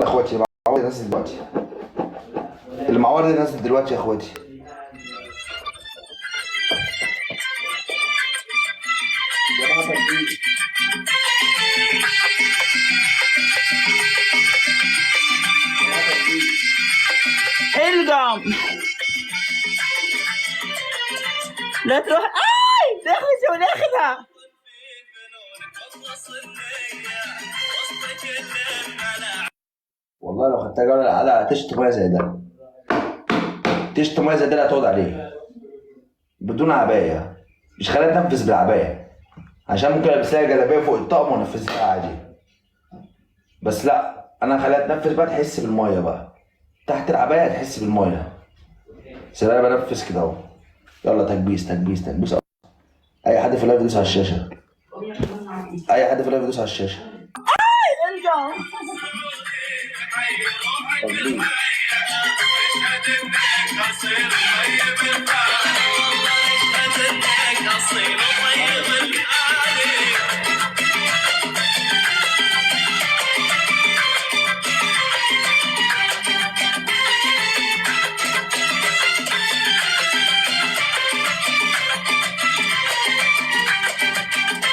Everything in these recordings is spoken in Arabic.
اخواتي المعور نازل دلوقتي. المعور ده نازل دلوقتي يا اخواتي. القم لا تروح. داخل وداخلها. والله لو خدتها جوله القعده هتشط ميه زي ده. تشط ميه زي ده اللي هتقعد عليه بدون عبايه. مش خليها تنفذ بالعبايه عشان ممكن البس لها جلابيه فوق الطقم وانفذها عادي. بس لا، انا هخليها تنفذ بقى، تحس بالميه بقى تحت العبايه، تحس بالميه. سيبها انا بنفذ كده اهو. يلا تكبيس تكبيس تكبيس. اي حد في اللايف يدوس على الشاشه. اي حد في اللايف يدوس على الشاشه. القم تكبيس.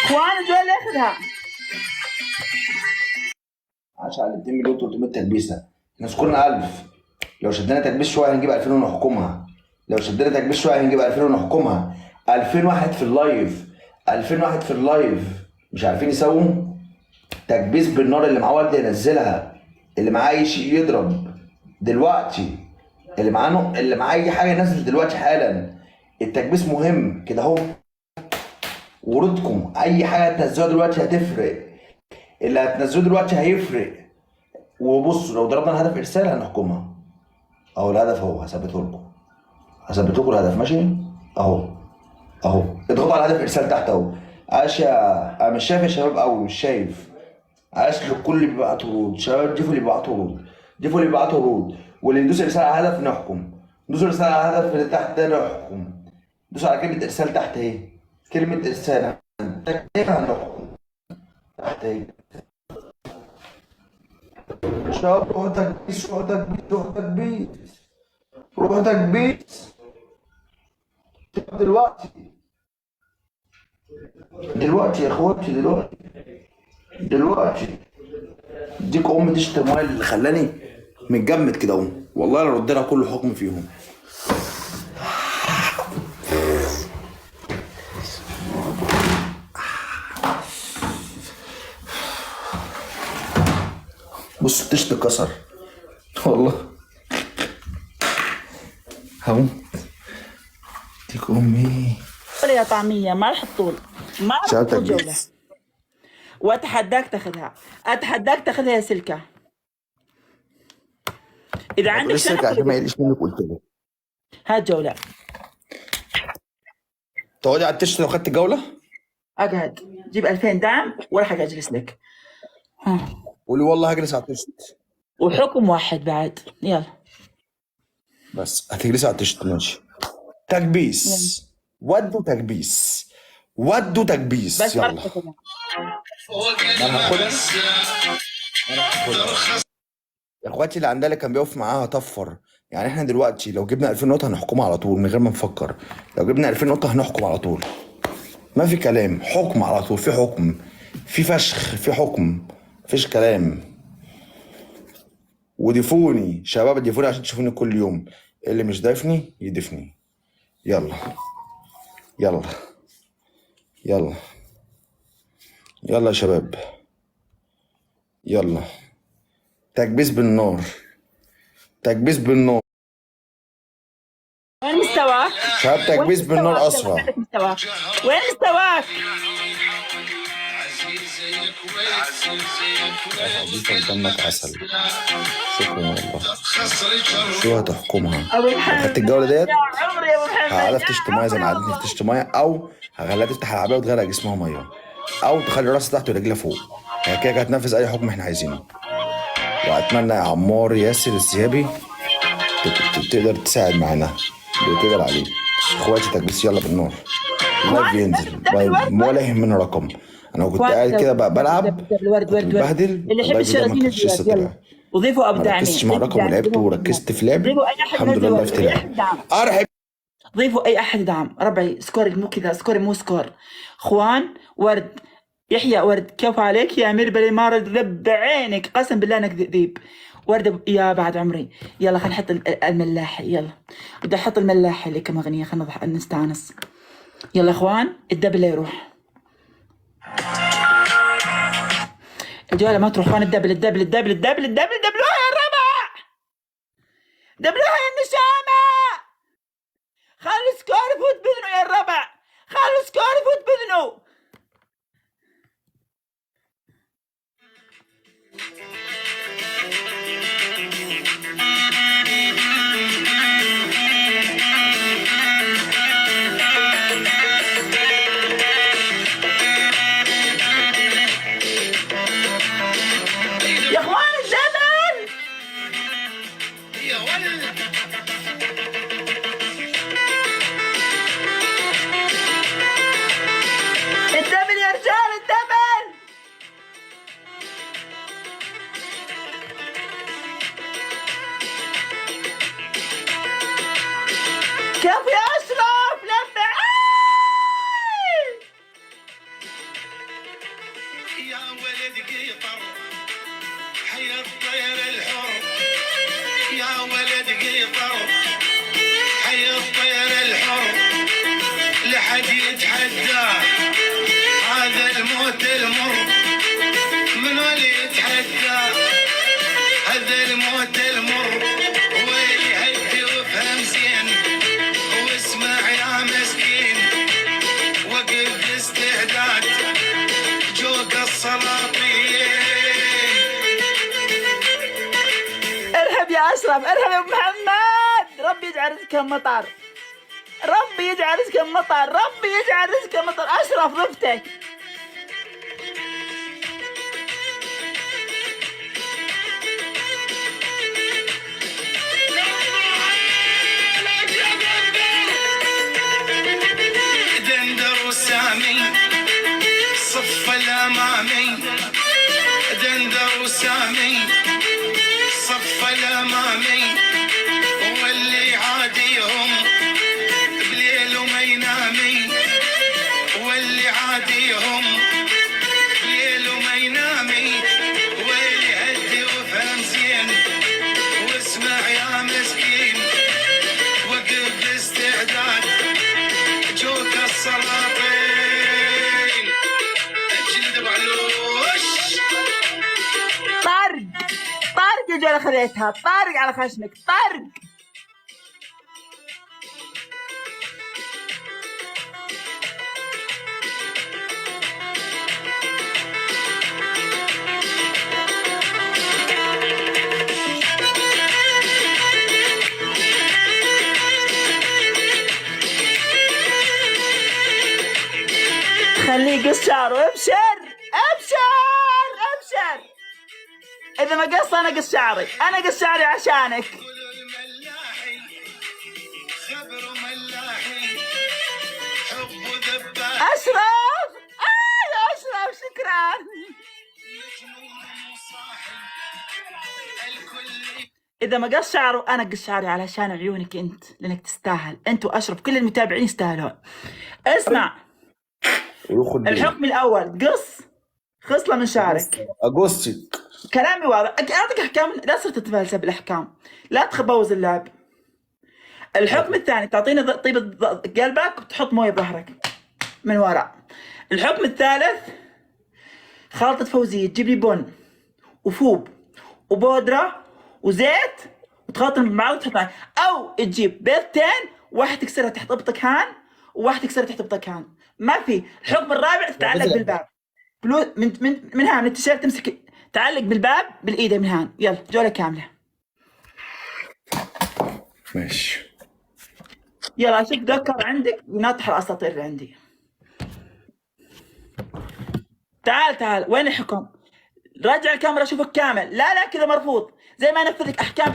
اخوان جو اللي ياخذها. 10 على 2 مليون 300 تكبيسه. الناس كلنا 1000. لو شدنا تكبيس شويه هنجيب 2000 ونحكمها. لو شدنا تكبيس شويه هنجيب 2000 ونحكمها. 2000 واحد في اللايف. 2000 واحد في اللايف مش عارفين يسووا تكبيس بالنار. اللي معاه ورد ينزلها، اللي معاه اي شيء يضرب دلوقتي، اللي معاه اي حاجه ينزل دلوقتي حالا. التكبيس مهم كده اهو. ورودكم اي حاجه تنزلوها دلوقتي هتفرق. اللي هتنزلوه دلوقتي هيفرق. وبصوا لو ضربنا الهدف ارسال هنحكمها اهو. الهدف اهو هثبته لكم. هثبت لكم الهدف ماشي اهو. اهو اضغطوا على الهدف ارسال تحت اهو. عاش انا مش شايف يا شباب قوي، مش شايف. عاش للكل اللي بيبعتوا رود. شباب ضيفوا اللي بيبعتوا رود. ضيفوا اللي بيبعتوا رود. واللي يدوس ارسال على الهدف نحكم. دوسوا ارسال على الهدف اللي تحت ده نحكم. دوسوا على كلمه ارسال تحت اهي. كلمه ارسال هنحكم تحت اهي. شباب روح تكبيس روح تكبيس روح تكبيس روح تكبيس دلوقتي. دلوقتي يا اخواتي دلوقتي. ديك ام تشتم الميه اللي خلاني متجمد كده اهو. والله لا رد لها كل حكم فيهم. بص التشت اتكسر والله. هموت. ديك امي يا طعميه ما راح تطول. ما راح تطول جوله. واتحداك تاخذها. اتحداك تاخذها يا سلكه. اذا عندك لسه عشان ما يقلش منك قلت له هات جوله. تقعدي على التشت لو خدت الجوله. اقعد جيب 2000 دعم وراح اجلس لك. قولي والله هجلس على التشت. وحكم واحد بعد. يلا بس هتجلسي على التشت ماشي. تكبيس. ودوا تكبيس. ودوا تكبيس. بس يلا ما تاخذها. انا هاخدها. يا اخواتي اللي عندها اللي كان بيقف معاها طفر. يعني احنا دلوقتي لو جبنا 2000 نقطه هنحكمها على طول من غير ما نفكر. لو جبنا 2000 نقطه هنحكم على طول. ما في كلام، حكم على طول. في حكم، في فشخ، في حكم، مفيش كلام. وضيفوني شباب، ضيفوني عشان تشوفوني كل يوم. اللي مش ضايفني يضيفني. يلا يلا يلا يلا يا شباب. يلا تكبيس بالنار. تكبيس بالنار. وين مستواك؟ شباب تكبيس بالنار اسرع. وين مستواك؟ قدامك عسل. شكرا والله. شو هتحكمها؟ لو خدت الجوله ديت هقعدها تشتم ميه زي ما قعدتني في تشتم ميه، او هخليها تفتح العبايه وتغرق جسمها ميه، او تخلي راسها تحت ورجلها فوق. هي كده هتنفذ اي حكم احنا عايزينه. واتمنى يا عمار ياسر الزيابي تقدر تساعد معانا اللي تقدر عليه. اخواتي تكبيس يلا بالنار. اللايف بينزل ولا يهمنا رقم. انا كنت قاعد كده بلعب الورد بهدل. اللي يحب الشرازين الزياد. يلا وضيفوا ابو ما داعمين، ركزتش مع ضيفوا الرقم داعم، ولعبت ضيفوا وركزت في لعبي. ضيفوا اي احد الحمد ينزل لله ورد، في اي لعبي. احد يدعم، ارحب. ضيفوا اي احد يدعم. ربعي سكوري مو كذا، سكوري مو سكور. اخوان ورد، يحيى ورد، كيف عليك يا امير بلي مارد، ذب عينك قسم بالله انك ذيب. ورد يا بعد عمري. يلا خلينا نحط الملاحي، يلا بدي احط الملاحي اللي كم اغنيه، خلينا نستانس. يلا اخوان الدبل يروح، الجوله ما تروح اخوان، الدبل الدبل الدبل الدبل الدبل دبلوها يا الربع، دبلوها يا النشامه، خلوا سكور يفوت باذنه يا الربع، خلوا سكور يفوت باذنه. يا اخوان الدبل يا ولد الدبل يا رجال الدبل. كيف يا اشرف لبع يا ولد قيطر حي الطير الحر، يا ولد قيطر حي الطير الحر، لحد يتحداه هذا الموت المر، من اللي يتحداه هذا الموت المر، ويلي هدي وافهم زين واسمع يا مسكين، وقف باستعداد جوق السلاطين. ارهب يا اشرف، ارهب يا ابو محمد، ربي يجعل رزقك مطر، ربي يجعل رزقك مطر، ربي يجعل رزقك مطر. اشرف ضفتك. دندر وسامي صف الامامي، دندر وسامي صف الامامي، واللي عاديهم بليل وما ينامي، واللي عاديهم بليل وما ينامي، ويلي هدي وافهم زين واسمع يا مسكين، وقف باستعداد جوك السلاطين. اجلد بعلوش طرق طرق يا جوله، خذيتها طرق على خشمك، طرق. خليه يقص شعره، ابشر ابشر ابشر. اذا ما قص انا قص شعري، انا قص شعري عشانك. قولوا الملاحي خبروا ملاحي حب ذباح اشرف يا اشرف شكرا. مجنون صاحي الكل. اذا ما قص شعره انا قص شعري علشان عيونك انت، لانك تستاهل انت واشرف، كل المتابعين يستاهلون. اسمع وياخد الحكم الاول، قص خصله من شعرك. اجوستي. كلامي واضح، اعطيك احكام، لا تصير تتفلسف بالاحكام، لا تبوظ اللعب. الحكم الثاني تعطيني طيبة قلبك وتحط مويه بظهرك من وراء. الحكم الثالث خلطة فوزية، تجيب لي بن وفوب وبودرة وزيت وتخلطهم مع بعض وتحط معك. او تجيب بيضتين، واحد تكسرها تحت ابطك هان وواحد تكسرها تحت ابطك هان. ما في. الحكم الرابع تتعلق بالباب، من هان، من التيشيرت تمسك تعلق بالباب بالايد من هان. يلا جولة كاملة. ماشي. يلا اشوف ذكر عندك يناطح الاساطير اللي عندي. تعال وين الحكم؟ رجع الكاميرا اشوفك كامل. لا كذا مرفوض، زي ما انفذ لك احكام